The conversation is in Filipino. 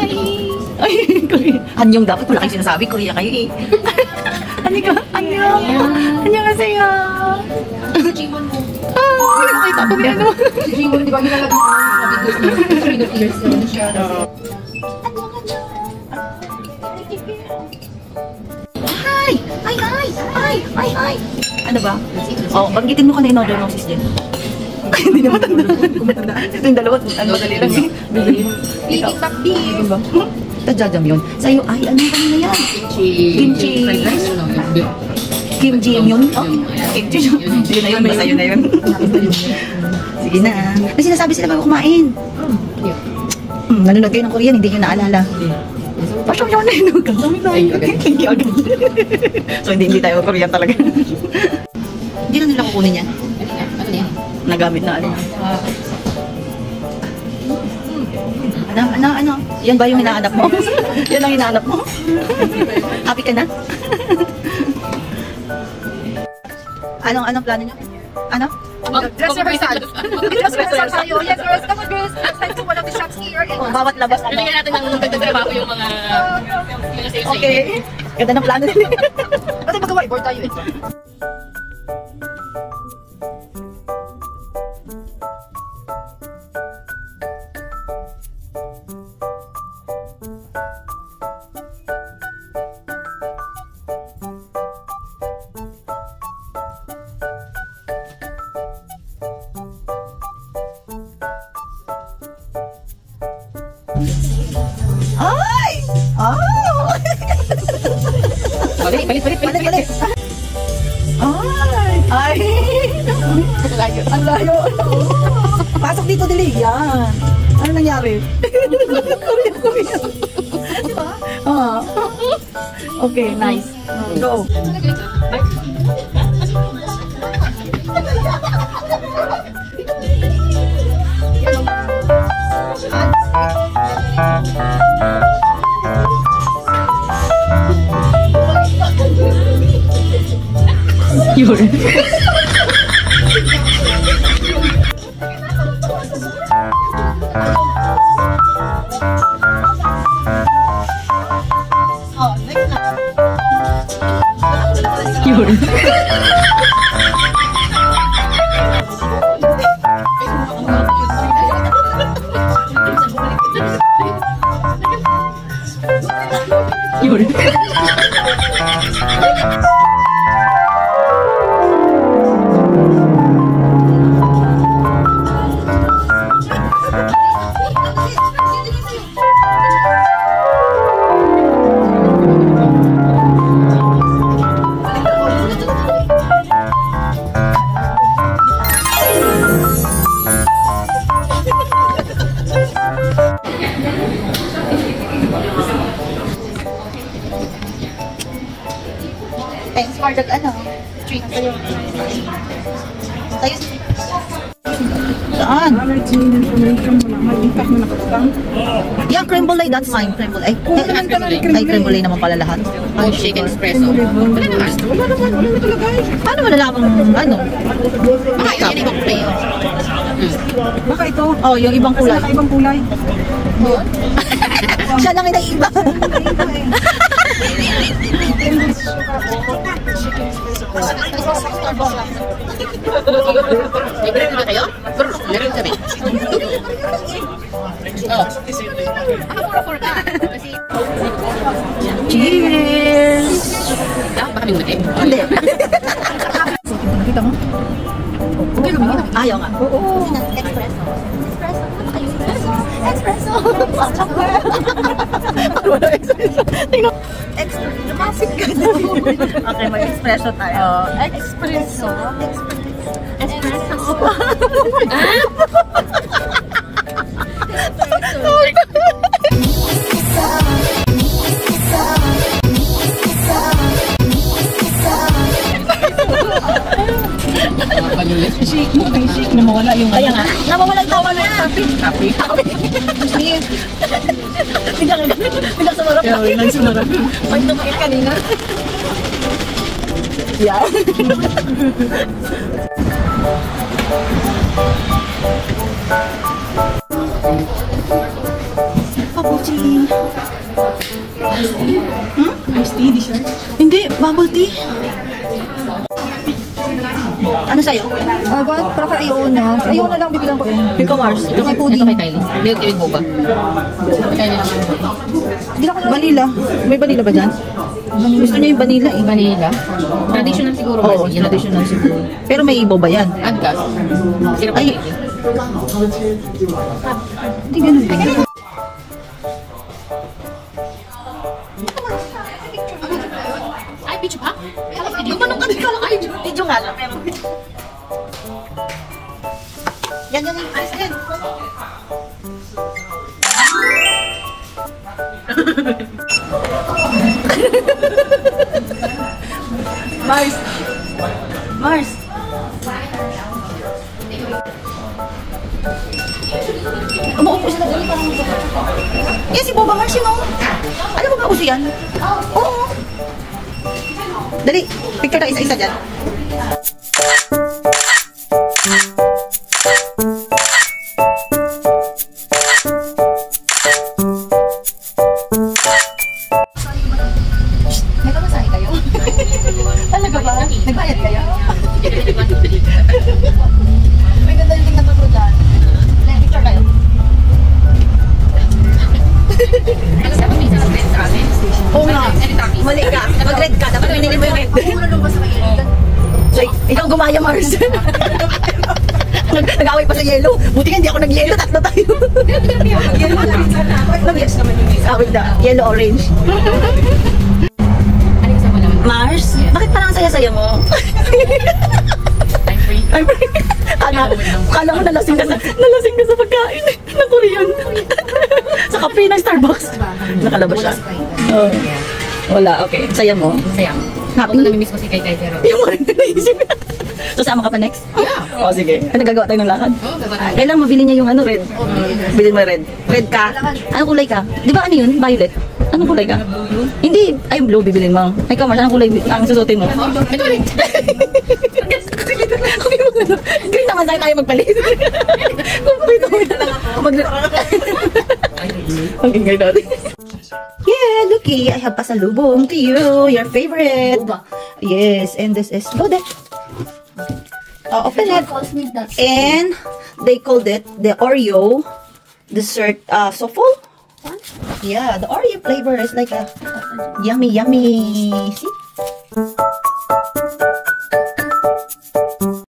Hi! Ay, Korea. Anyong dapat wala kayong sinasabi. Korea kayo eh. Anyong. Annyeonghaseyo. Jimon mo. Ah, nakita ko din ano. Jimon, di ba nilalagay ko sa Pilipinas naman siya. Hi! Ay! Ano ba? Oh, banggitin mo ka na in-order mo, sis Jen. Ay, hindi naman tanda. Ito yung dalawa. Ano, dali lang eh. Bibili mo. Pili takbi. Diba? Tajajam yun. Sa'yo, ay, ano ka na yan? Kimchi. Fried rice? Kimchi yun? Oh, kimchi yun. Yun na yun, basta yun na yun. Sige na. May sinasabi sila bago kumain. Nanonood kayo ng Korean, hindi nyo naalala. Pasok nyo na yun. Thank you agad. So, hindi tayo Korean talaga. Hindi na nila kukunin yan. Ano yan? Nagamit na ano. Ano? Yan ba yung hinahanap mo? Yan ang hinahanap mo? Happy ka na? Anong plano nyo? Ano? Dress rehearsal. Dress rehearsal tayo. Yes, girls. Come on, girls. Let's time to one of the shots here. Bawat labas ano? Bigyan natin ng pagtatrabaho yung mga sales. Okay. Ganda ng plano nila. Kasi mag-whiteboard tayo eh. Ay! Oh! Balik. Ay! Ang layo. Pasok dito, Dili. Yan. Ano nangyari? Korea. Diba? Okay, nice. Go. Yun. Yun. Yun. Thanks for the treat. Tayo. Saan? Yung creme brulee, that's fine. Creme brulee. Ay, creme brulee naman pala lahat. Ang shaken espresso. Wala naman. Paano malalaman ano? Baka yun yung ibang flavor. Baka ito. Oh, yung ibang kulay. Ibang kulay. Siya lang inaiba. Libre naman kayo? Meron kami. Oh. Ako ka. Kasi... Cheers! Baka may muli. Hindi. Nakita mo? Okay lang yun. Ayaw nga. Oo. Espresso! Pag wala espresso. Tingnan. Lumapit ka na. Okay, may espresso tayo. Espresso. Espresso. Shake mo. Ay, shake na mawala yung... Kaya nga, nawawala yung tawa na yung topic. Biglang sumarap na. Biglang sumarap. Pag tumakit kanina. Yeah. Papuchi. Ano sa'yo? What? Para kay Iona. Iona lang, bibilang ko. Ikaw, Mars. Ito kay Kylie. Milk with boba. Kylie. Hindi lang ko na. Vanilla. May vanilla ba dyan? Gusto niya yung vanilla eh. Vanilla. Traditional siguro. Oo, Marcy. traditional siguro. Pero may ibo ba yan? Add gas. Sirap Ay. Kylie. Hindi ganun. Ay, bitch pa? Gumanong ka din ka lang. Ay, Video nga lang. Pero... Yan, yan, yan. Alis yan. Mars. Mars. Umuupo sila doon. Yan si Boba Mars yun, oh. Alam mo ba uso yan? Oo. Dali, picture tayo isa-isa dyan. May kamasahe kayo? Talaga ba? Nagbayad kayo? May ganda yung tingnan ko dyan. Picture kayo. Alam mo, may isang red sa amin. Oo nga. Mali ka. Mag-red ka. Dapat minili mo yung red. So, ikaw gumaya, Mars. Nag-away pa sa yellow. Buti nga hindi ako nag-yellow. Tatlo tayo. Yellow lang. Yes naman yung isa. Awit na. Yellow, orange. Ano kasama naman? Mars, bakit parang saya-saya mo? I'm free. Ay, kala ko nalasing ka sa pagkain ng Korean. Sa kape ng Starbucks. Nakalabas siya. Oh. Wala, okay. Saya mo. Sayang. Happy? Ako namimiss ko si Kai pero... Yung mga naisip. Sasama ka pa next? Yeah. O, sige. Ano gagawa tayo ng lakad? Oo, gagawa tayo. Kailangan mabili niya yung ano, red. Bilhin mo red. Red ka? Anong kulay ka? Di ba ano yun? Violet? Anong kulay ka? Hindi. Ay, blue bibilin mo. Ay, Mars, anong kulay ang susutin mo? Ito rin. Green naman tayo magpalit. Kung pakita mo na lang ako. Ang ingay natin. Yeah, looky, I have pasalubong to you. Your favorite. Yes, and this is loaded. Open it. And they called it the Oreo dessert souffle. Yeah, the Oreo flavor is like a yummy, yummy. See?